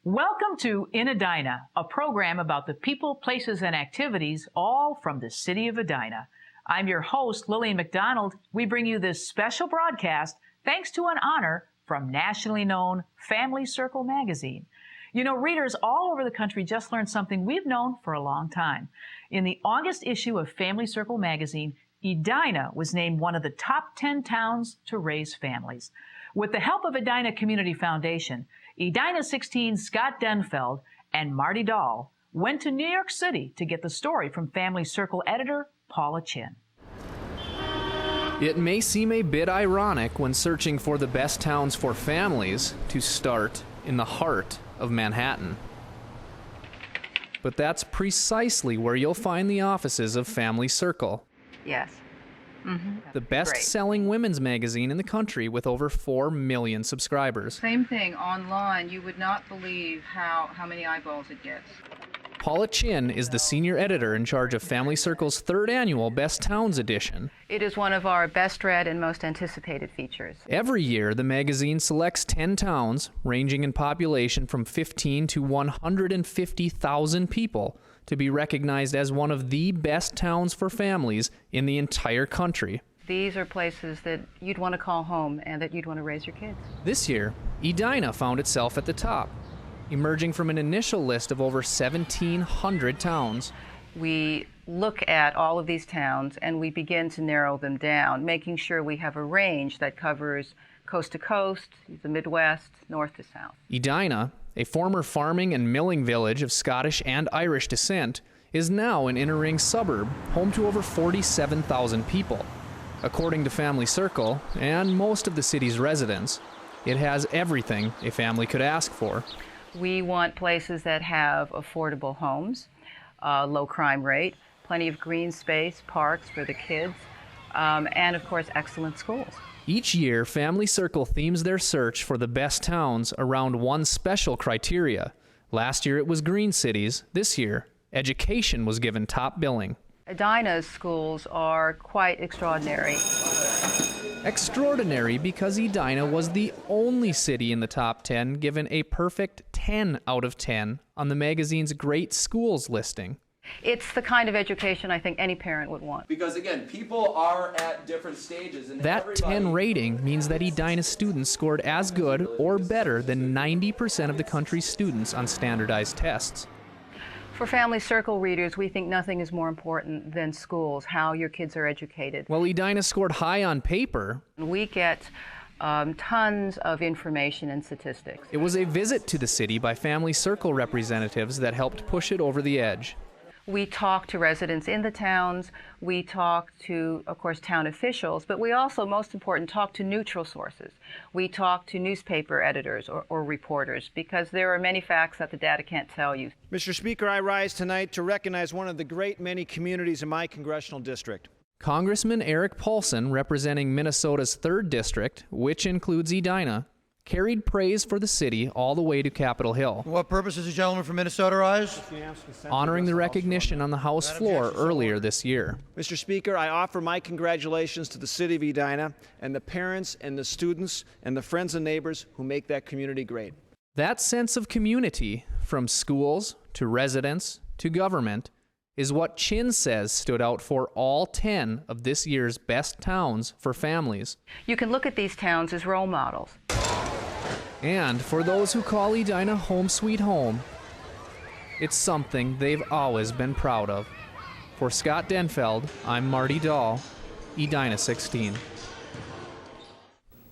Welcome to In Edina, a program about the people, places, and activities, all from the City of Edina. I'm your host, Lillian McDonald. We bring you this special broadcast thanks to an honor from nationally known Family Circle magazine. You know, readers all over the country just learned something we've known for a long time. In the August issue of Family Circle magazine, Edina was named one of the top 10 towns to raise families. With the help of Edina Community Foundation, Edina 16 Scott Denfeld and Marty Dahl went to New York City to get the story from Family Circle editor Paula Chin. It may seem a bit ironic when searching for the best towns for families to start in the heart of Manhattan. But that's precisely where you'll find the offices of Family Circle. Yes. Mm-hmm. The best-selling women's magazine in the country with over 4 million subscribers. Same thing online. You would not believe how many eyeballs it gets. Paula Chin is the senior editor in charge of Family Circle's third annual Best Towns edition. It is one of our best read and most anticipated features. Every year, the magazine selects 10 towns, ranging in population from 15 to 150,000 people, to be recognized as one of the best towns for families in the entire country. These are places that you'd want to call home and that you'd want to raise your kids. This year, Edina found itself at the top, emerging from an initial list of over 1,700 towns. We look at all of these towns and we begin to narrow them down, making sure we have a range that covers coast to coast, the Midwest, north to south. Edina, a former farming and milling village of Scottish and Irish descent, is now an inner-ring suburb, home to over 47,000 people. According to Family Circle, and most of the city's residents, it has everything a family could ask for. We want places that have affordable homes, low crime rate, plenty of green space, parks for the kids, and of course excellent schools. Each year, Family Circle themes their search for the best towns around one special criteria. Last year it was green cities. This year, education was given top billing. Edina's schools are quite extraordinary. Extraordinary because Edina was the only city in the top 10 given a perfect 10 out of 10 on the magazine's Great Schools listing. It's the kind of education I think any parent would want. Because again, people are at different stages. And that 10 rating means that Edina students scored as good or better than 90% of the country's students on standardized tests. For Family Circle readers, we think nothing is more important than schools, how your kids are educated. Well, Edina scored high on paper. We get tons of information and statistics. It was a visit to the city by Family Circle representatives that helped push it over the edge. We talk to residents in the towns, we talk to, of course, town officials, but we also, most important, talk to neutral sources. We talk to newspaper editors or reporters, because there are many facts that the data can't tell you. Mr. Speaker, I rise tonight to recognize one of the great many communities in my congressional district. Congressman Eric Paulson, representing Minnesota's 3rd District, which includes Edina, carried praise for the city all the way to Capitol Hill. What purpose does the gentleman from Minnesota rise? Honoring the recognition on the House floor earlier this year. Mr. Speaker, I offer my congratulations to the City of Edina and the parents and the students and the friends and neighbors who make that community great. That sense of community, from schools to residents to government, is what Chin says stood out for all 10 of this year's best towns for families. You can look at these towns as role models. And for those who call Edina home sweet home, it's something they've always been proud of. For Scott Denfeld, I'm Marty Dahl, Edina 16.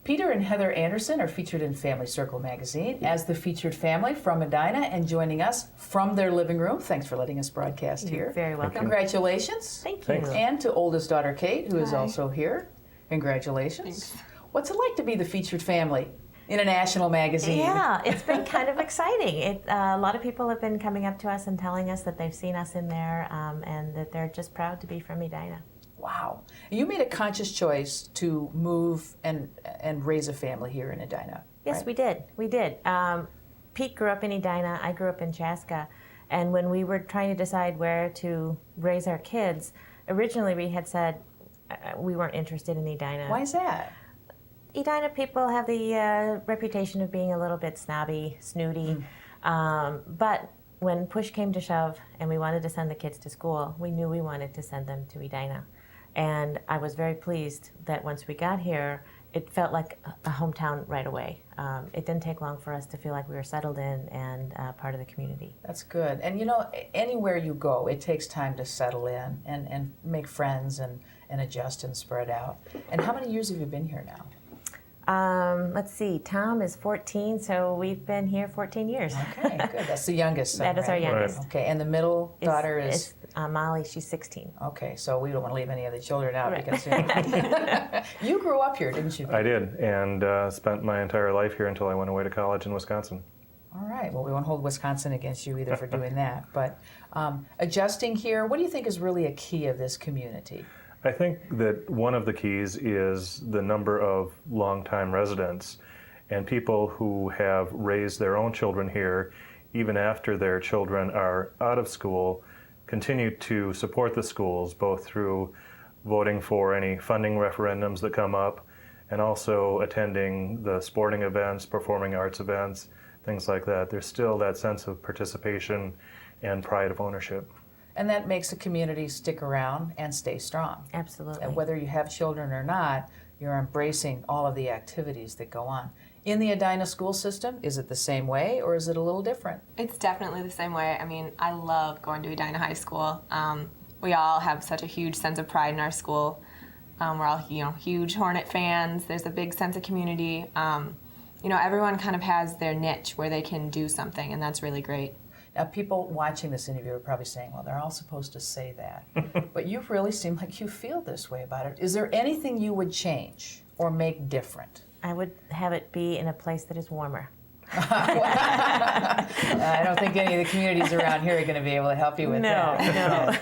Peter and Heather Anderson are featured in Family Circle magazine as the featured family from Edina and joining us from their living room. Thanks for letting us broadcast here. You're very welcome. Congratulations. Thank you. And to oldest daughter Kate, who is Hi. also here. Congratulations. Thanks. What's it like to be the featured family? international magazine. Yeah, it's been kind of exciting. A lot of people have been coming up to us and telling us that they've seen us in there and that they're just proud to be from Edina. Wow. You made a conscious choice to move and raise a family here in Edina. Yes, right? we did. We did. Pete grew up in Edina. I grew up in Chaska. And when we were trying to decide where to raise our kids, originally we had said we weren't interested in Edina. Why is that? Edina people have the reputation of being a little bit snobby, snooty. But when push came to shove and we wanted to send the kids to school, we knew we wanted to send them to Edina. And I was very pleased that once we got here, it felt like a hometown right away. It didn't take long for us to feel like we were settled in and part of the community. That's good. And you know, anywhere you go, it takes time to settle in and make friends and adjust and spread out. And how many years have you been here now? Let's see, Tom is 14, so we've been here 14 years. Okay, good. That's the youngest son, That is our right? youngest. Okay, and the middle daughter is? Molly, she's 16. Okay, so we don't want to leave any of the children out Right. because you grew up here, didn't you? I did, and spent my entire life here until I went away to college in Wisconsin. All right, well, we won't hold Wisconsin against you either for doing that. But adjusting here, what do you think is really a key of this community? I think that one of the keys is the number of longtime residents and people who have raised their own children here, even after their children are out of school, continue to support the schools, both through voting for any funding referendums that come up and also attending the sporting events, performing arts events, things like that. There's still that sense of participation and pride of ownership. And that makes a community stick around and stay strong. Absolutely. And whether you have children or not, you're embracing all of the activities that go on. In the Edina school system, is it the same way or is it a little different? It's definitely the same way. I mean, I love going to Edina High School. We all have such a huge sense of pride in our school. We're all, huge Hornet fans. There's a big sense of community. Everyone kind of has their niche where they can do something, and that's really great. Now, people watching this interview are probably saying, well, they're all supposed to say that. But you really seem like you feel this way about it. Is there anything you would change or make different? I would have it be in a place that is warmer. I don't think any of the communities around here are going to be able to help you with that.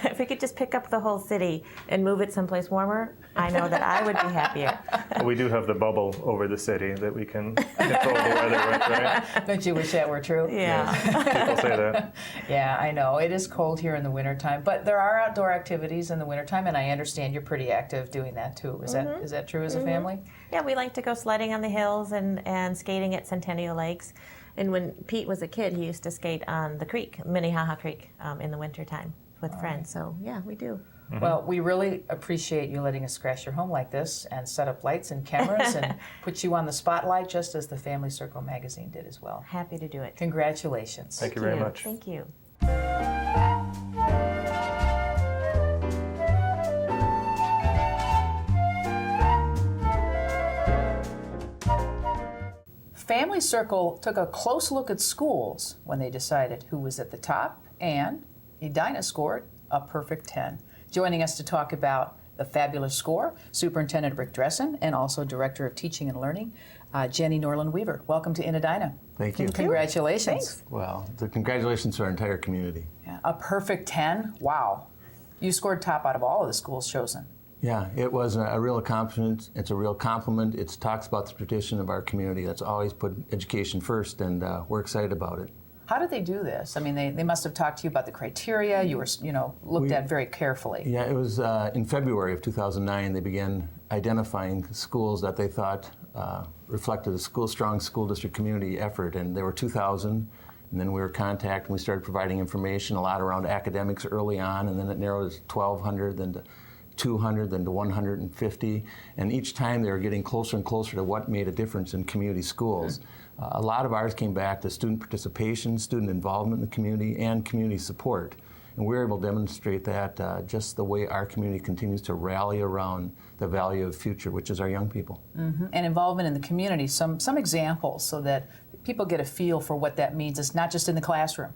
No. If we could just pick up the whole city and move it someplace warmer, I know that I would be happier. We do have the bubble over the city that we can control the weather with, right? Don't you wish that were true? Yeah. People say that. Yeah, I know. It is cold here in the wintertime, but there are outdoor activities in the wintertime, and I understand you're pretty active doing that too. Is that true as a family? Yeah, we like to go sledding on the hills and skating at Centennial Lakes. And when Pete was a kid, he used to skate on the creek, Minnehaha Creek, in the wintertime with friends. So, yeah, we do. Well, we really appreciate you letting us crash your home like this and set up lights and cameras and put you on the spotlight just as the Family Circle magazine did as well. Happy to do it. Congratulations. Thank you very much. Thank you. Family Circle took a close look at schools when they decided who was at the top, and Edina scored a perfect 10. Joining us to talk about the fabulous score, Superintendent Rick Dressen, and also Director of Teaching and Learning, Jenny Norland Weaver. Welcome to Edina. Thank you. Congratulations. Thanks. Well, congratulations to our entire community. Yeah, a perfect 10? Wow. You scored top out of all of the schools chosen. Yeah, it was a real accomplishment. It's a real compliment. It talks about the tradition of our community that's always put education first, and we're excited about it. How did they do this? I mean, they must have talked to you about the criteria. You were, looked at very carefully. Yeah, it was in February of 2009 they began identifying schools that they thought reflected a strong school district community effort, and there were 2,000. And then we were contacted and we started providing information, a lot around academics early on, and then it narrowed to 1,200, then to 200, then to 150, and each time they were getting closer and closer to what made a difference in community schools. A lot of ours came back to student participation, student involvement in the community, and community support. And we were able to demonstrate that just the way our community continues to rally around the value of the future, which is our young people. And involvement in the community, some examples so that people get a feel for what that means. It's not just in the classroom.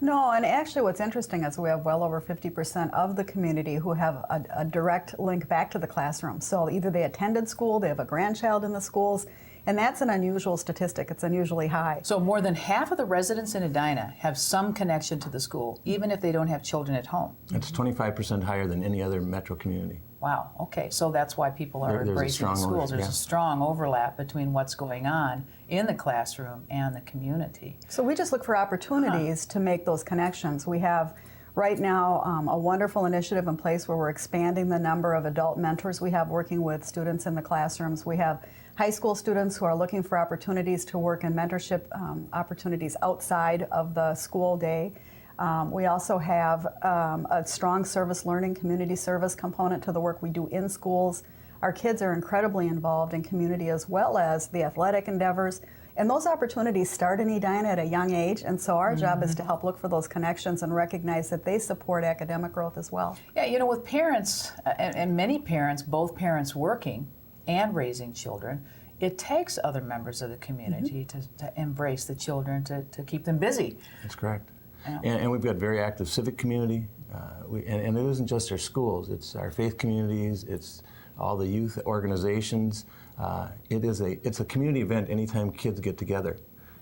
No, and actually what's interesting is we have well over 50% of the community who have a direct link back to the classroom. So either they attended school, they have a grandchild in the schools, And that's an unusual statistic. It's unusually high. So more than half of the residents in Edina have some connection to the school, even if they don't have children at home. It's 25% higher than any other metro community. Wow, okay, so that's why people are embracing the schools. There's a strong overlap between what's going on in the classroom and the community. So we just look for opportunities to make those connections. We have right now a wonderful initiative in place where we're expanding the number of adult mentors we have working with students in the classrooms. We have high school students who are looking for opportunities to work in mentorship opportunities outside of the school day. We also have a strong service learning, community service component to the work we do in schools. Our kids are incredibly involved in community as well as the athletic endeavors. And those opportunities start in Edina at a young age, and so our job is to help look for those connections and recognize that they support academic growth as well. Yeah, you know, with parents, and many parents, both parents working and raising children, it takes other members of the community to embrace the children, to keep them busy. That's correct. Yeah. And we've got very active civic community, and it isn't just our schools, it's our faith communities, it's all the youth organizations. It's a community event anytime kids get together.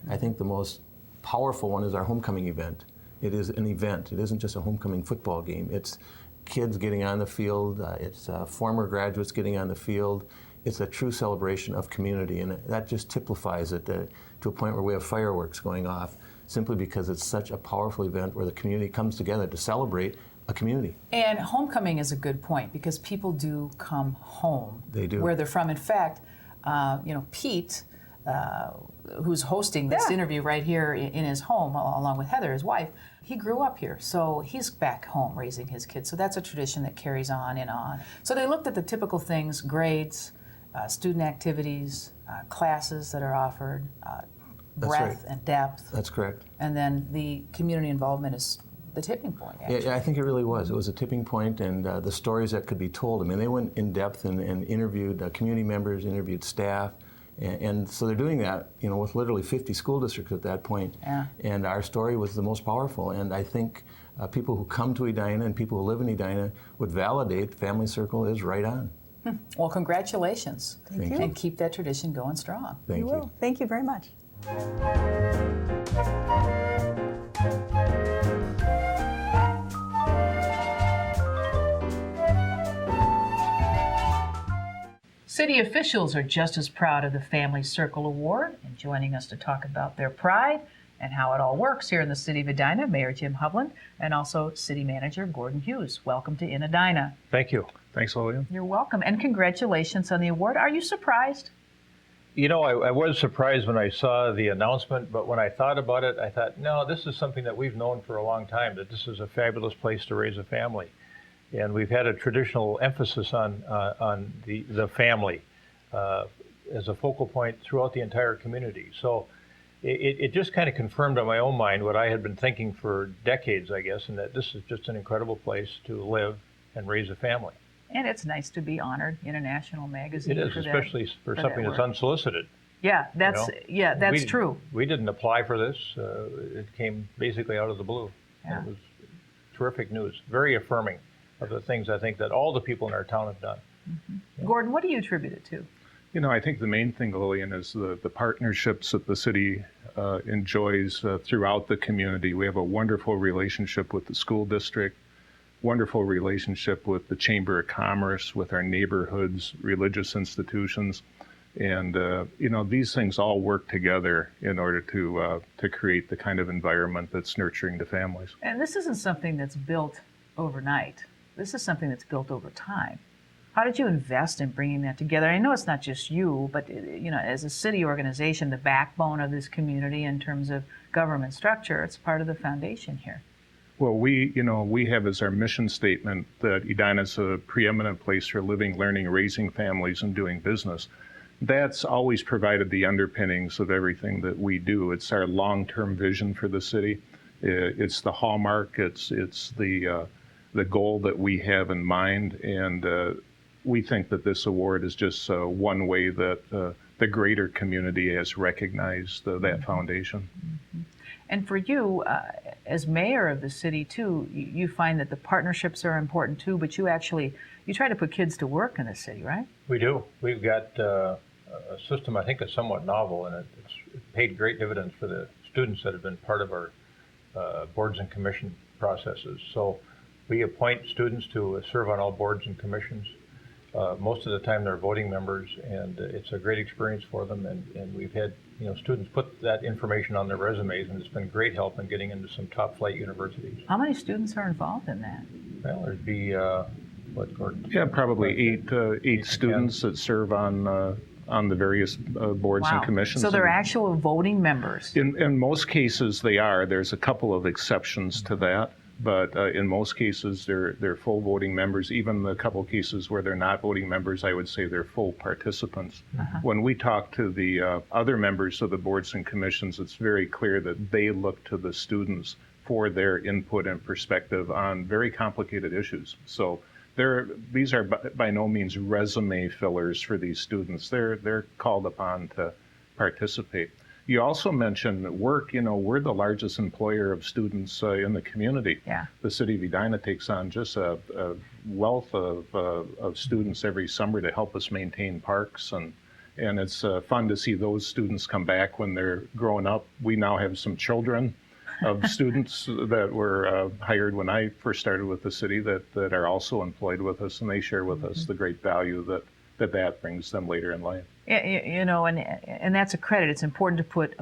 I think the most powerful one is our homecoming event. It is an event. It isn't just a homecoming football game. It's kids getting on the field. It's former graduates getting on the field. It's a true celebration of community, and that just typifies it to a point where we have fireworks going off simply because it's such a powerful event where the community comes together to celebrate a community. And homecoming is a good point because people do come home. They do. Where they're from. In fact, you know, Pete, who's hosting this interview right here in his home, along with Heather, his wife, he grew up here, so he's back home raising his kids. So that's a tradition that carries on and on. So they looked at the typical things: grades, student activities, classes that are offered, breadth and depth. That's correct. And then the community involvement is the tipping point, actually. Yeah, I think it really was. It was a tipping point, and the stories that could be told. I mean, they went in depth and interviewed community members, interviewed staff, and so they're doing that, you know, with literally 50 school districts at that point. Yeah. And our story was the most powerful, and I think people who come to Edina and people who live in Edina would validate Family Circle is right on. Well, congratulations. Thank you. And keep that tradition going strong. Thank you. Will. Thank you very much. City officials are just as proud of the Family Circle Award, and joining us to talk about their pride and how it all works here in the City of Edina, Mayor Jim Hovland, and also City Manager Gordon Hughes. Welcome to In Edina. Thank you. Thanks, Lillian. You're welcome, and congratulations on the award. Are you surprised? You know, I was surprised when I saw the announcement, but when I thought about it, I thought, no, this is something that we've known for a long time, that this is a fabulous place to raise a family. And we've had a traditional emphasis on the family as a focal point throughout the entire community. So it just kind of confirmed in my own mind what I had been thinking for decades, I guess, and that this is just an incredible place to live and raise a family. And it's nice to be honored in a national magazine. It is, especially for something that's unsolicited. Yeah, that's true. We didn't apply for this. It came basically out of the blue. Yeah. And it was terrific news, very affirming of the things I think that all the people in our town have done. Mm-hmm. Yeah. Gordon, what do you attribute it to? You know, I think the main thing, Lillian, is the partnerships that the city enjoys throughout the community. We have a wonderful relationship with the school district, wonderful relationship with the Chamber of Commerce, with our neighborhoods, religious institutions. And, you know, these things all work together in order to create the kind of environment that's nurturing to families. And this isn't something that's built overnight. This is something that's built over time. How did you invest in bringing that together? I know it's not just you, but, you know, as a city organization, the backbone of this community in terms of government structure, it's part of the foundation here. Well, we have as our mission statement that Edina is a preeminent place for living, learning, raising families, and doing business. That's always provided the underpinnings of everything that we do. It's our long-term vision for the city. It's the hallmark. It's the goal that we have in mind, and we think that this award is just one way that the greater community has recognized that foundation. Mm-hmm. And for you, as mayor of the city too, you find that the partnerships are important too, but you try to put kids to work in the city, right? We do. We've got a system I think is somewhat novel, and it's paid great dividends for the students that have been part of our boards and commission processes. So we appoint students to serve on all boards and commissions. Most of the time they're voting members, and it's a great experience for them, and we've had students put that information on their resumes, and it's been great help in getting into some top flight universities. How many students are involved in that? Well, there'd be what, Gordon? Yeah, probably eight students that serve on the various boards and commissions. So they're actual voting members? In most cases they are. There's a couple of exceptions to that, but in most cases they're full voting members. Even the couple cases where they're not voting members, I would say they're full participants. When we talk to the other members of the boards and commissions, it's very clear that they look to the students for their input and perspective on very complicated issues. So these are by no means resume fillers for these students. They're called upon to participate. You also mentioned work. We're the largest employer of students in the community. Yeah. The City of Edina takes on just a wealth of students every summer to help us maintain parks, and it's fun to see those students come back when they're growing up. We now have some children of students that were hired when I first started with the city that are also employed with us, and they share with us the great value that brings them later in life. And that's a credit. It's important to put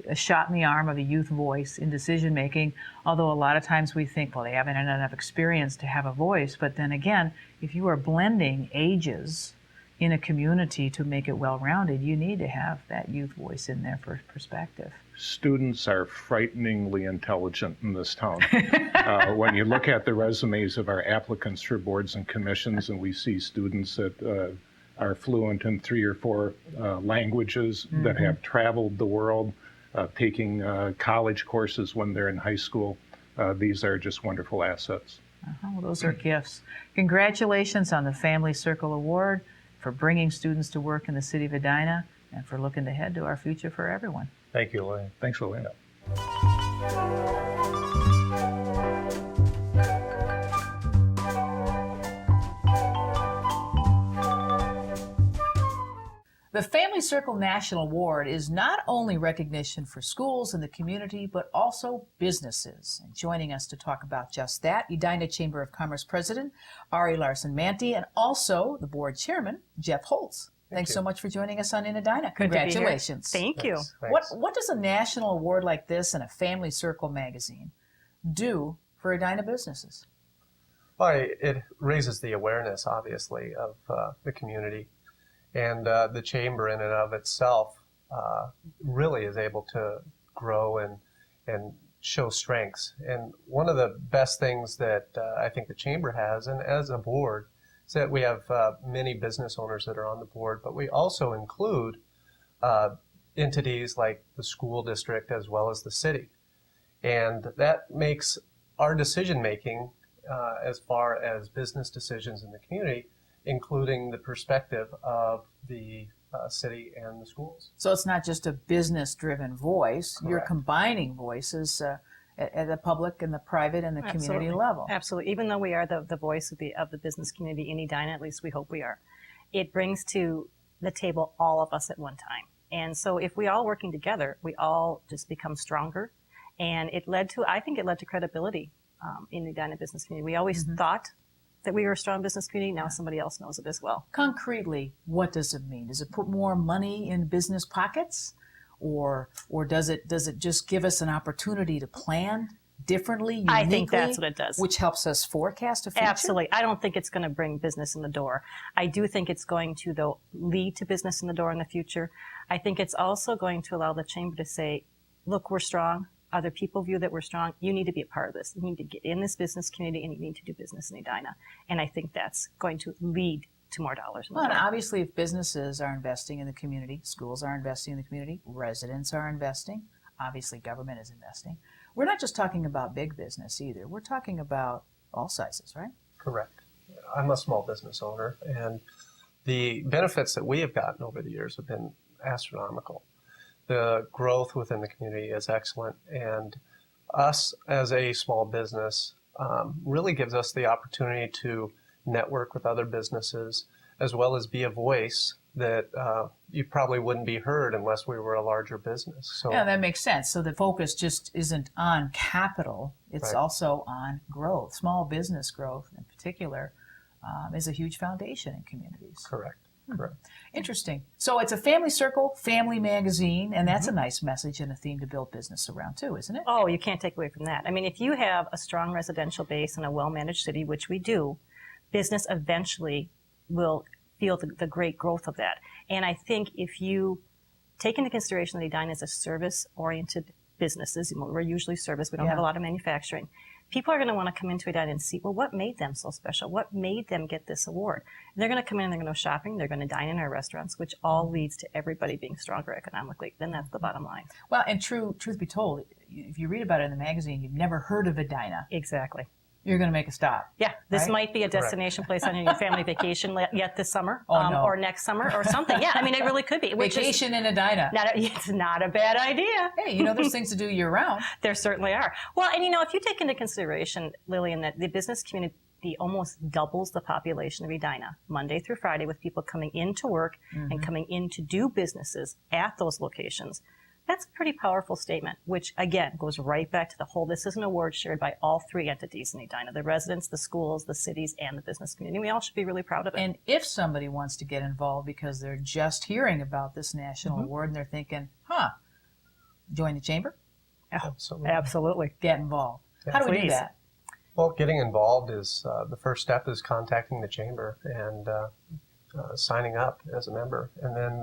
a shot in the arm of a youth voice in decision making, although a lot of times we think, well, they haven't had enough experience to have a voice. But then again, if you are blending ages in a community to make it well-rounded, you need to have that youth voice in there for perspective. Students are frighteningly intelligent in this town. When you look at the resumes of our applicants for boards and commissions, and we see students that are fluent in 3 or 4 languages, that have traveled the world, taking college courses when they're in high school, these are just wonderful assets. Well, those are gifts. Congratulations on the Family Circle Award for bringing students to work in the City of Edina and for looking ahead to our future for everyone. Thank you, Lillian. Thanks, Lillian. The Family Circle National Award is not only recognition for schools in the community, but also businesses. And joining us to talk about just that, Edina Chamber of Commerce President Ari Larson-Manty, and also the board chairman, Jeff Holtz. Thanks so much for joining us on In Edina. Congratulations. Thank you. Thanks. What does a national award like this and a Family Circle magazine do for Edina businesses? Well, it raises the awareness, obviously, of the community. And the chamber in and of itself really is able to grow and show strengths. And one of the best things that I think the chamber has, and as a board, is that we have many business owners that are on the board, but we also include entities like the school district as well as the city. And that makes our decision making as far as business decisions in the community, including the perspective of the city and the schools. So it's not just a business-driven voice. Correct. You're combining voices at the public and the private and the community level. Absolutely. Even though we are the voice of the business community in Edina, at least we hope we are, it brings to the table all of us at one time. And so if we all working together, we all just become stronger. And I think it led to credibility in the Edina business community. We always thought that we were a strong business community. Now somebody else knows it as well. Concretely, what does it mean? Does it put more money in business pockets? Or does it just give us an opportunity to plan differently, uniquely? I think that's what it does. Which helps us forecast a future? Absolutely. I don't think it's going to bring business in the door. I do think it's going to, though, lead to business in the door in the future. I think it's also going to allow the chamber to say, look, we're strong. Other people view that we're strong. You need to be a part of this. You need to get in this business community, and you need to do business in Edina. And I think that's going to lead to more dollars in the Well, and door. obviously, if businesses are investing in the community, schools are investing in the community, residents are investing, obviously government is investing. We're not just talking about big business either. We're talking about all sizes, right? Correct. I'm a small business owner, and the benefits that we have gotten over the years have been astronomical. The growth within the community is excellent, and us as a small business really gives us the opportunity to network with other businesses, as well as be a voice that you probably wouldn't be heard unless we were a larger business. So yeah, that makes sense. So the focus just isn't on capital, it's Right. also on growth. Small business growth in particular is a huge foundation in communities. Correct. Correct. Interesting. So it's a family circle, family magazine, and that's a nice message and a theme to build business around too, isn't it? Oh, you can't take away from that. I mean, if you have a strong residential base in a well-managed city, which we do, business eventually will feel the great growth of that. And I think if you take into consideration that Edina is a service-oriented businesses, we're usually service, we don't have a lot of manufacturing, people are going to want to come into Edina and see, well, what made them so special? What made them get this award? And they're going to come in and they're going to go shopping, they're going to dine in our restaurants, which all leads to everybody being stronger economically. Then that's the bottom line. Well, and truth be told, if you read about it in the magazine, you've never heard of Edina. Exactly. You're going to make a stop. Yeah, this right? might be a destination place on your family vacation yet this summer, no. or next summer, or something. Yeah, I mean, it really could be. Vacation in Edina. It's not a bad idea. Hey, you know, there's things to do year round. There certainly are. Well, and you know, if you take into consideration, Lillian, that the business community almost doubles the population of Edina, Monday through Friday, with people coming into work and coming in to do businesses at those locations. That's a pretty powerful statement, which again goes right back to the whole, this is an award shared by all three entities in Edina, the residents, the schools, the cities, and the business community. We all should be really proud of it. And if somebody wants to get involved because they're just hearing about this national award and they're thinking, join the chamber? Absolutely. Get involved. Yeah, How do we do please. that? Well, getting involved is the first step is contacting the chamber and signing up as a member. And then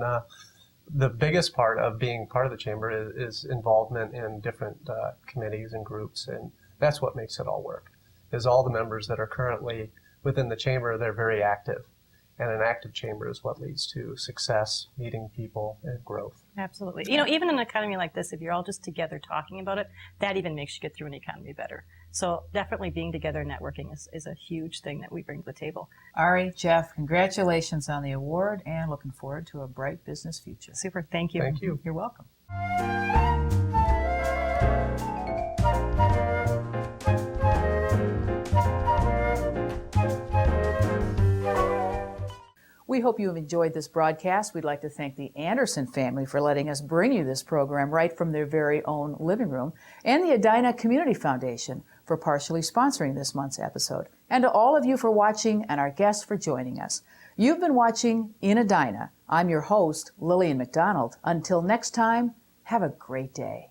the biggest part of being part of the chamber is involvement in different committees and groups, and that's what makes it all work, is all the members that are currently within the chamber, they're very active. And an active chamber is what leads to success, meeting people, and growth. Absolutely. You know, even in an economy like this, if you're all just together talking about it, that even makes you get through an economy better. So definitely being together and networking is a huge thing that we bring to the table. Ari, Jeff, congratulations on the award and looking forward to a bright business future. Super. Thank you. Thank you. You're welcome. We hope you have enjoyed this broadcast. We'd like to thank the Anderson family for letting us bring you this program right from their very own living room, and the Edina Community Foundation for partially sponsoring this month's episode, and to all of you for watching and our guests for joining us. You've been watching In Edina. I'm your host, Lillian McDonald. Until next time, have a great day.